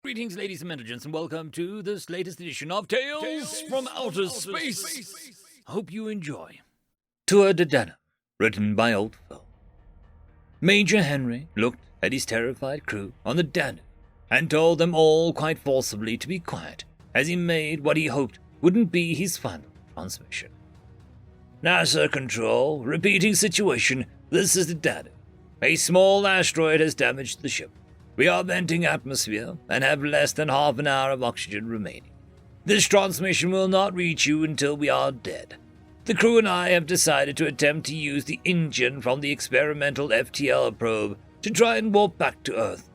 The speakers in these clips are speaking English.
Greetings, ladies and gentlemen, and welcome to this latest edition of Tales from Outer Space. I hope you enjoy. Tuatha Dé Danann, written by Old Phil. Major Henry looked at his terrified crew on the Danube and told them all quite forcibly to be quiet as he made what he hoped wouldn't be his final transmission. NASA Control, repeating situation, this is the Danube. A small asteroid has damaged the ship. We are venting atmosphere and have less than half an hour of oxygen remaining. This transmission will not reach you until we are dead. The crew and I have decided to attempt to use the engine from the experimental FTL probe to try and warp back to Earth.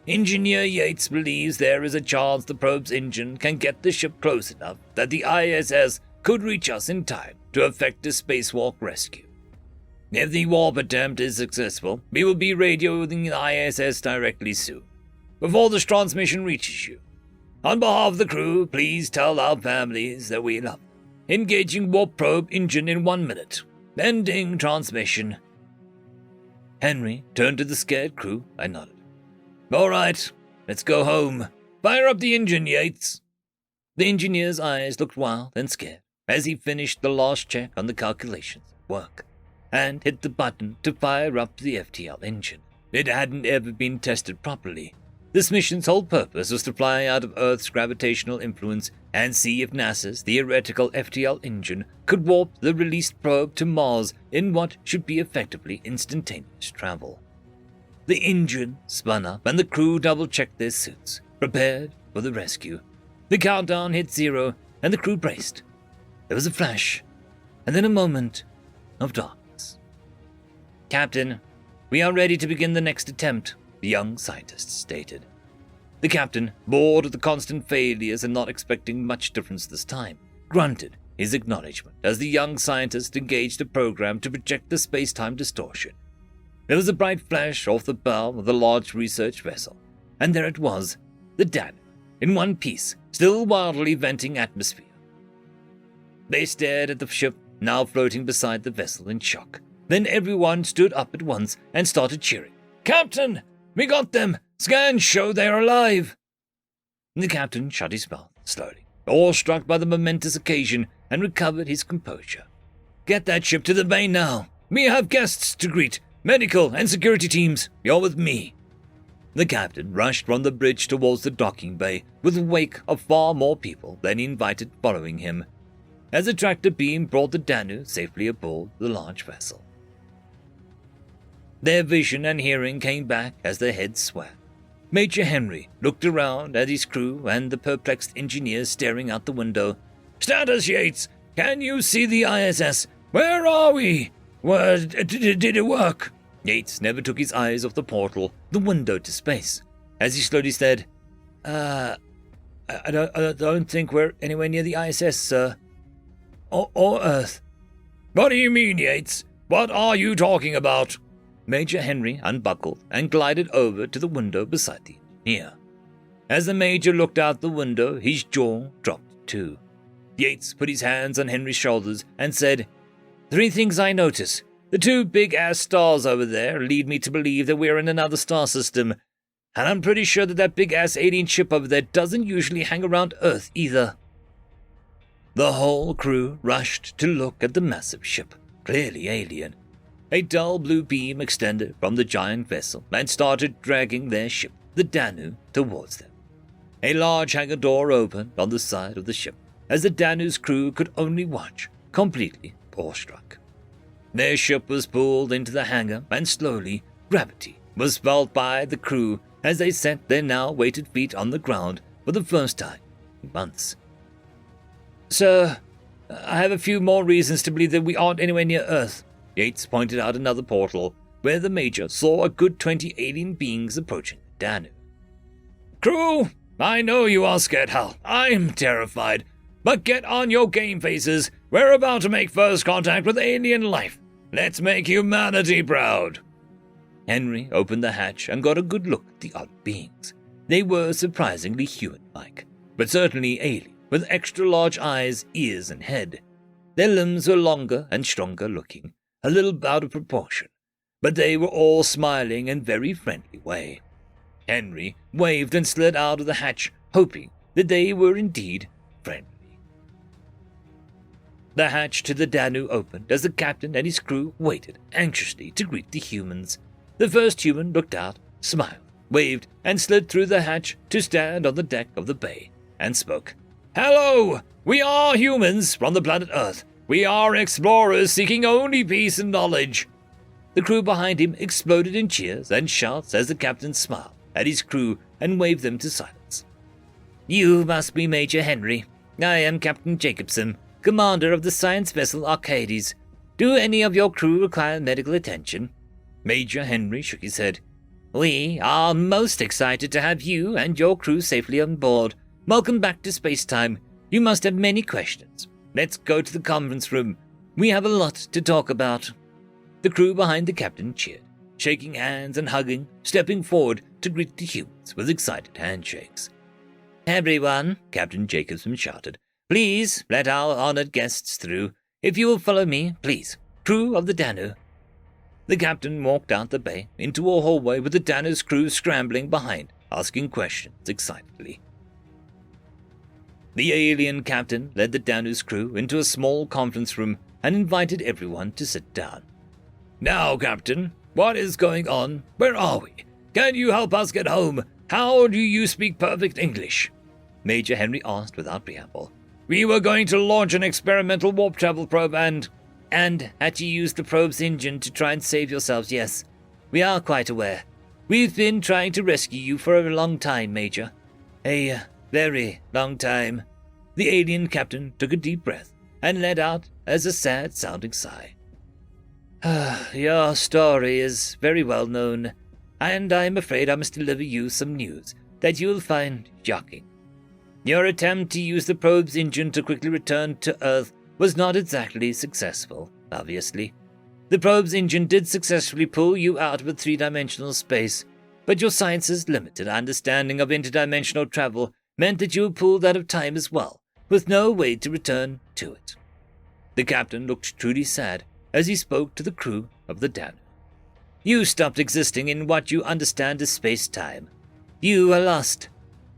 Engineer Yates believes there is a chance the probe's engine can get the ship close enough that the ISS could reach us in time to effect a spacewalk rescue. If the warp attempt is successful, we will be radioing the ISS directly soon, before this transmission reaches you. On behalf of the crew, please tell our families that we love them. Engaging warp probe engine in 1 minute. Ending transmission. Henry turned to the scared crew and nodded. All right, let's go home. Fire up the engine, Yates. The engineer's eyes looked wild and scared as he finished the last check on the calculations at work and hit the button to fire up the FTL engine. It hadn't ever been tested properly. This mission's whole purpose was to fly out of Earth's gravitational influence and see if NASA's theoretical FTL engine could warp the released probe to Mars in what should be effectively instantaneous travel. The engine spun up and the crew double-checked their suits, prepared for the rescue. The countdown hit 0 and the crew braced. There was a flash, and then a moment of darkness. Captain, we are ready to begin the next attempt, the young scientist stated. The captain, bored of the constant failures and not expecting much difference this time, grunted his acknowledgement as the young scientist engaged a program to project the space-time distortion. There was a bright flash off the bow of the large research vessel, and there it was, the Danube, in one piece, still wildly venting atmosphere. They stared at the ship, now floating beside the vessel in shock. Then everyone stood up at once and started cheering. Captain! We got them! Scans show they are alive! The captain shut his mouth slowly, awestruck by the momentous occasion, and recovered his composure. Get that ship to the bay now. We have guests to greet. Medical and security teams, you're with me. The captain rushed from the bridge towards the docking bay with a wake of far more people than he invited following him, as a tractor beam brought the Danube safely aboard the large vessel. Their vision and hearing came back as their heads swam. Major Henry looked around at his crew and the perplexed engineers staring out the window. Status, Yates! Can you see the ISS? Where are we? Did it work? Yates never took his eyes off the portal, the window to space, as he slowly said, I don't think we're anywhere near the ISS, sir. Or Earth. What do you mean, Yates? What are you talking about? Major Henry unbuckled and glided over to the window beside the engineer. As the major looked out the window, his jaw dropped too. Yates put his hands on Henry's shoulders and said, 3 things I notice. The 2 big-ass stars over there lead me to believe that we're in another star system, and I'm pretty sure that big-ass alien ship over there doesn't usually hang around Earth either. The whole crew rushed to look at the massive ship, clearly alien. A dull blue beam extended from the giant vessel and started dragging their ship, the Danube, towards them. A large hangar door opened on the side of the ship, as the Danube's crew could only watch, completely awestruck. Their ship was pulled into the hangar, and slowly, gravity was felt by the crew as they set their now weighted feet on the ground for the first time in months. Sir, I have a few more reasons to believe that we aren't anywhere near Earth. Yates pointed out another portal, where the major saw a good 20 alien beings approaching the Danube. Crew, I know you are scared, Hal. I'm terrified. But get on your game faces. We're about to make first contact with alien life. Let's make humanity proud. Henry opened the hatch and got a good look at the other beings. They were surprisingly human-like, but certainly alien, with extra-large eyes, ears, and head. Their limbs were longer and stronger looking, a little out of proportion, but they were all smiling in a very friendly way. Henry waved and slid out of the hatch, hoping that they were indeed friendly. The hatch to the Danu opened as the captain and his crew waited anxiously to greet the humans. The first human looked out, smiled, waved, and slid through the hatch to stand on the deck of the bay, and spoke. "Hello! We are humans from the planet Earth. We are explorers seeking only peace and knowledge." The crew behind him exploded in cheers and shouts as the captain smiled at his crew and waved them to silence. "You must be Major Henry. I am Captain Jacobson, commander of the science vessel Arcades. Do any of your crew require medical attention?" Major Henry shook his head. "We are most excited to have you and your crew safely on board. Welcome back to space-time. You must have many questions. Let's go to the conference room. We have a lot to talk about." The crew behind the captain cheered, shaking hands and hugging, stepping forward to greet the humans with excited handshakes. "Everyone," Captain Jacobson shouted, "please let our honored guests through. If you will follow me, please. Crew of the Danu." The captain walked out the bay into a hallway with the Danu's crew scrambling behind, asking questions excitedly. The alien captain led the Danu's crew into a small conference room and invited everyone to sit down. "Now, Captain, what is going on? Where are we? Can you help us get home? How do you speak perfect English?" Major Henry asked without preamble. "We were going to launch an experimental warp travel probe and had to use the probe's engine to try and save yourselves, yes. We are quite aware. We've been trying to rescue you for a long time, Major. A very long time." The alien captain took a deep breath and let out as a sad-sounding sigh. "Your story is very well known, and I am afraid I must deliver you some news that you will find shocking. Your attempt to use the probe's engine to quickly return to Earth was not exactly successful, obviously. The probe's engine did successfully pull you out of a three-dimensional space, but your science's limited understanding of interdimensional travel meant that you were pulled out of time as well, with no way to return to it." The captain looked truly sad as he spoke to the crew of the Danu. "You stopped existing in what you understand as space-time. You were lost.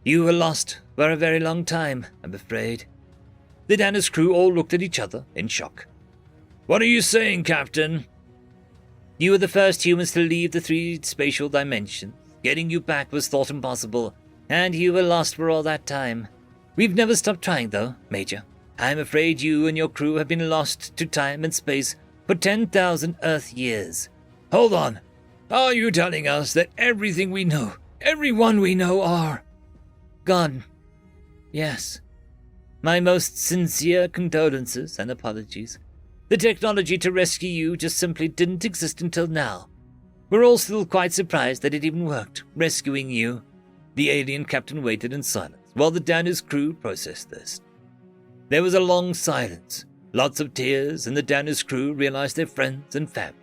You were lost for a very long time, I'm afraid." The Danu's crew all looked at each other in shock. "What are you saying, Captain?" "You were the first humans to leave the three spatial dimensions. Getting you back was thought impossible, and you were lost for all that time. We've never stopped trying, though, Major. I'm afraid you and your crew have been lost to time and space for 10,000 Earth years." "Hold on. Are you telling us that everything we know, everyone we know are gone?" "Yes. My most sincere condolences and apologies. The technology to rescue you just simply didn't exist until now. We're all still quite surprised that it even worked, rescuing you." The alien captain waited in silence while the Danu's crew processed this. There was a long silence, lots of tears, and the Danu's crew realized their friends and family,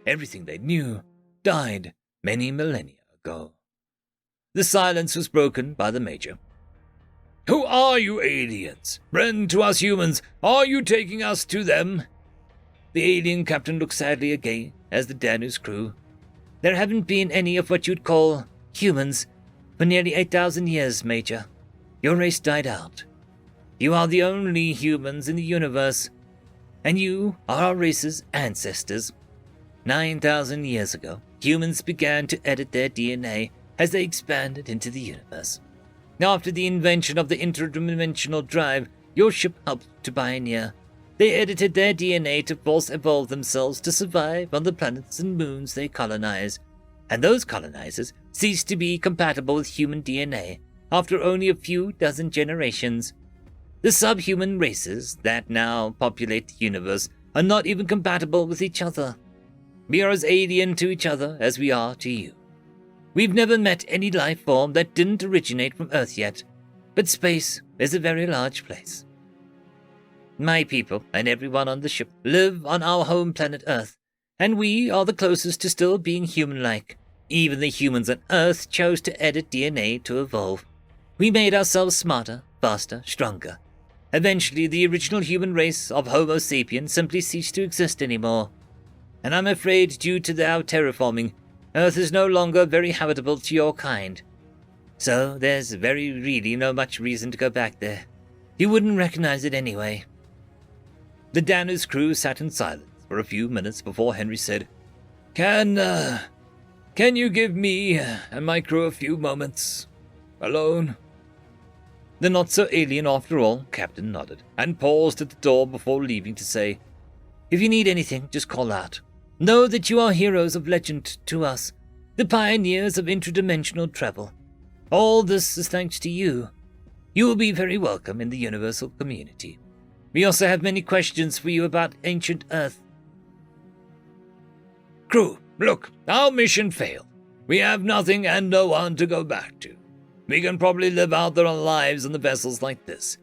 everything they knew, died many millennia ago. The silence was broken by the Major. "Who are you aliens? Friend to us humans, are you taking us to them?" The alien captain looked sadly again as the Danu's crew. "There haven't been any of what you'd call humans for nearly 8,000 years, Major. Your race died out. You are the only humans in the universe, and you are our race's ancestors. 9,000 years ago, humans began to edit their DNA as they expanded into the universe. After the invention of the interdimensional drive your ship helped to pioneer, they edited their DNA to force evolve themselves to survive on the planets and moons they colonize, and those colonizers ceased to be compatible with human DNA after only a few dozen generations. The subhuman races that now populate the universe are not even compatible with each other. We are as alien to each other as we are to you. We've never met any life form that didn't originate from Earth yet, but space is a very large place. My people and everyone on the ship live on our home planet Earth, and we are the closest to still being human-like. Even the humans on Earth chose to edit DNA to evolve. We made ourselves smarter, faster, stronger. Eventually, the original human race of Homo sapiens simply ceased to exist anymore. And I'm afraid due to our terraforming, Earth is no longer very habitable to your kind. So there's really no much reason to go back there. You wouldn't recognize it anyway. The Danu's crew sat in silence for a few minutes before Henry said, Can you give me and my crew a few moments alone? The not-so-alien after all captain nodded and paused at the door before leaving to say, If you need anything, just call out. Know that you are heroes of legend to us, the pioneers of interdimensional travel. All this is thanks to you. You will be very welcome in the universal community. We also have many questions for you about ancient Earth. Crew, look, our mission failed. We have nothing and no one to go back to. We can probably live out our lives on the vessels like this.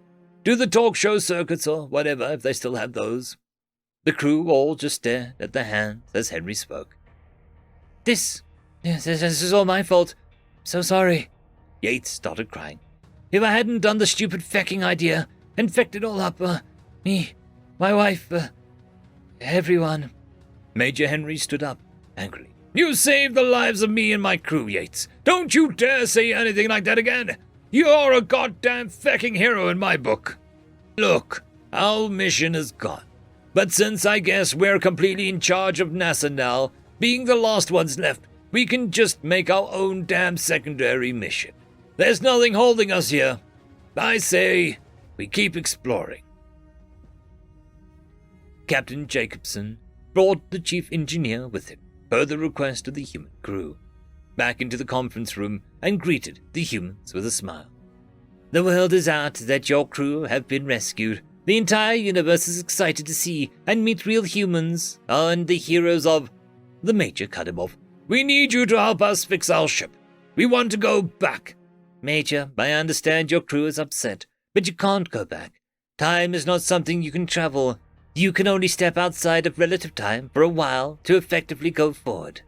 Do the talk show circuits or whatever if they still have those. The crew all just stared at their hands as Henry spoke. This is all my fault. So sorry. Yates started crying. If I hadn't done the stupid fecking idea and fecked it all up, me, my wife, everyone. Major Henry stood up angrily. You saved the lives of me and my crew, Yates. Don't you dare say anything like that again. You're a goddamn fecking hero in my book. Look, our mission is gone. But since I guess we're completely in charge of NASA now, being the last ones left, we can just make our own damn secondary mission. There's nothing holding us here. I say, we keep exploring. Captain Jacobson brought the chief engineer with him, per the request of the human crew, back into the conference room and greeted the humans with a smile. The word is out that your crew have been rescued. The entire universe is excited to see and meet real humans and the heroes of... The Major cut him off. We need you to help us fix our ship. We want to go back. Major, I understand your crew is upset, but you can't go back. Time is not something you can travel. You can only step outside of relative time for a while to effectively go forward.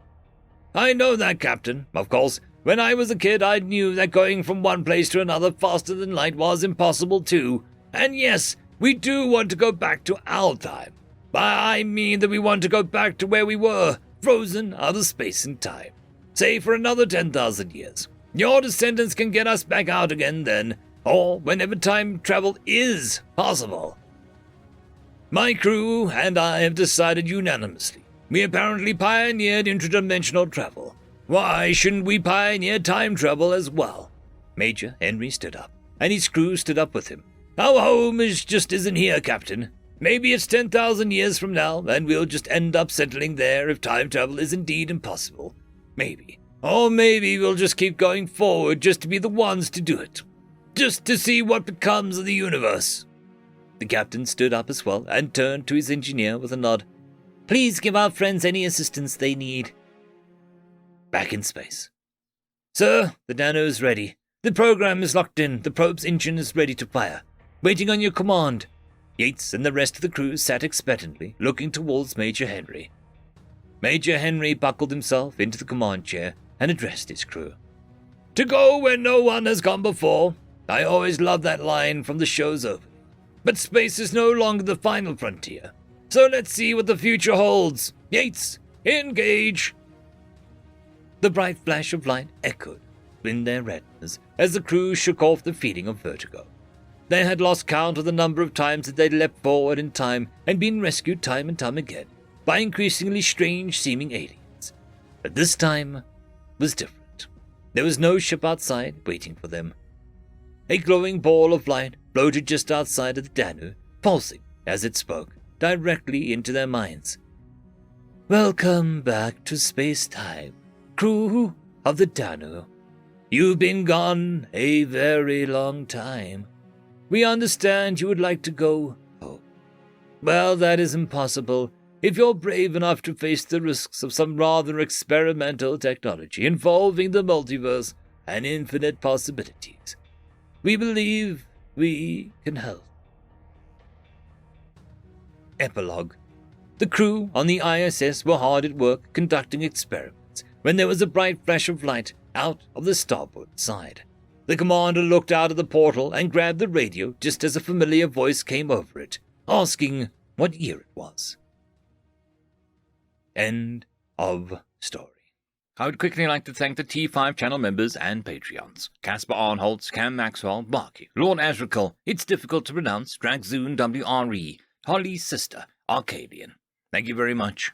I know that, Captain. Of course, when I was a kid, I knew that going from one place to another faster than light was impossible too. And yes, we do want to go back to our time. But I mean that we want to go back to where we were, frozen out of space and time. Say for another 10,000 years. Your descendants can get us back out again then, or whenever time travel is possible. My crew and I have decided unanimously. We apparently pioneered interdimensional travel. Why shouldn't we pioneer time travel as well? Major Henry stood up, and his crew stood up with him. Our home just isn't here, Captain. Maybe it's 10,000 years from now, and we'll just end up settling there if time travel is indeed impossible. Maybe. Or maybe we'll just keep going forward just to be the ones to do it. Just to see what becomes of the universe. The captain stood up as well and turned to his engineer with a nod. Please give our friends any assistance they need. Back in space. Sir, the Dano is ready. The program is locked in. The probe's engine is ready to fire. Waiting on your command. Yates and the rest of the crew sat expectantly, looking towards Major Henry. Major Henry buckled himself into the command chair and addressed his crew. To go where no one has gone before. I always loved that line from the show's opening. But space is no longer the final frontier. So let's see what the future holds. Yates, engage. The bright flash of light echoed in their retinas as the crew shook off the feeling of vertigo. They had lost count of the number of times that they'd leapt forward in time and been rescued time and time again by increasingly strange-seeming aliens. But this time was different. There was no ship outside waiting for them. A glowing ball of light floated just outside of the Danu, pulsing as it spoke directly into their minds. Welcome back to space-time, crew of the Danu. You've been gone a very long time. We understand you would like to go home. Well, that is impossible if you're brave enough to face the risks of some rather experimental technology involving the multiverse and infinite possibilities. We believe we can help. Epilogue. The crew on the ISS were hard at work conducting experiments when there was a bright flash of light out of the starboard side. The commander looked out of the portal and grabbed the radio just as a familiar voice came over it, asking what year it was. End of story. I would quickly like to thank the T5 channel members and Patreons. Caspar Arnholtz, Cam Maxwell, Barky, Lord Azrakal, It's Difficult to Pronounce, Dragzoon WRE, Holly's Sister, Arcadian. Thank you very much.